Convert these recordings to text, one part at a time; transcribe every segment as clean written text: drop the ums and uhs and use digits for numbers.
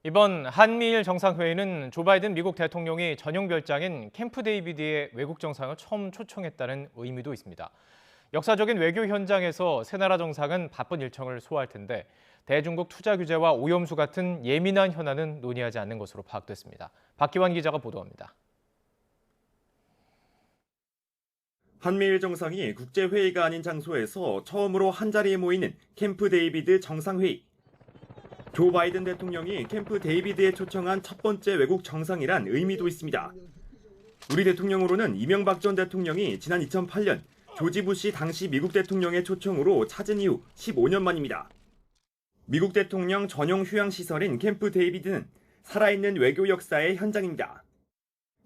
이번 한미일 정상회의는 조 바이든 미국 대통령이 전용 별장인 캠프 데이비드의 외국 정상을 처음 초청했다는 의미도 있습니다. 역사적인 외교 현장에서 세 나라 정상은 바쁜 일정을 소화할 텐데 대중국 투자 규제와 오염수 같은 예민한 현안은 논의하지 않는 것으로 파악됐습니다. 박기환 기자가 보도합니다. 한미일 정상이 국제회의가 아닌 장소에서 처음으로 한자리에 모이는 캠프 데이비드 정상회의. 조 바이든 대통령이 캠프 데이비드에 초청한 첫 번째 외국 정상이란 의미도 있습니다. 우리 대통령으로는 이명박 전 대통령이 지난 2008년 조지 부시 당시 미국 대통령의 초청으로 찾은 이후 15년 만입니다. 미국 대통령 전용 휴양시설인 캠프 데이비드는 살아있는 외교 역사의 현장입니다.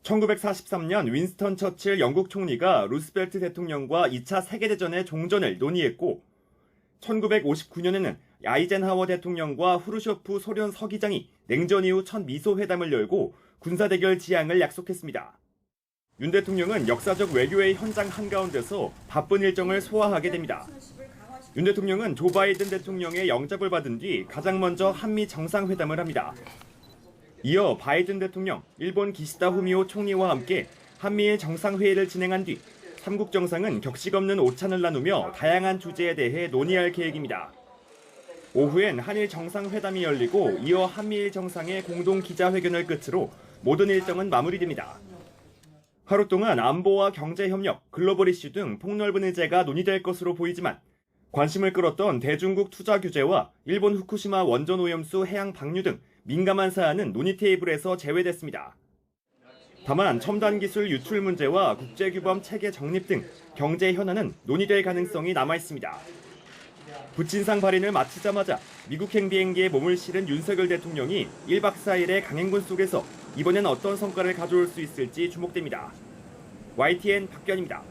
1943년 윈스턴 처칠 영국 총리가 루스벨트 대통령과 2차 세계대전의 종전을 논의했고 1959년에는 아이젠하워 대통령과 후르쇼프 소련 서기장이 냉전 이후 첫 미소회담을 열고 군사대결 지향을 약속했습니다. 윤 대통령은 역사적 외교의 현장 한가운데서 바쁜 일정을 소화하게 됩니다. 윤 대통령은 조 바이든 대통령의 영접을 받은 뒤 가장 먼저 한미 정상회담을 합니다. 이어 바이든 대통령, 일본 기시다 후미오 총리와 함께 한미일 정상회의를 진행한 뒤 삼국 정상은 격식 없는 오찬을 나누며 다양한 주제에 대해 논의할 계획입니다. 오후엔 한일 정상회담이 열리고 이어 한미일 정상의 공동 기자회견을 끝으로 모든 일정은 마무리됩니다. 하루 동안 안보와 경제협력, 글로벌 이슈 등 폭넓은 의제가 논의될 것으로 보이지만 관심을 끌었던 대중국 투자 규제와 일본 후쿠시마 원전 오염수 해양 방류 등 민감한 사안은 논의 테이블에서 제외됐습니다. 다만 첨단 기술 유출 문제와 국제규범 체계 정립 등 경제 현안은 논의될 가능성이 남아 있습니다. 부친상 발인을 마치자마자 미국행 비행기에 몸을 실은 윤석열 대통령이 1박 4일의 강행군 속에서 이번엔 어떤 성과를 가져올 수 있을지 주목됩니다. YTN 박견입니다.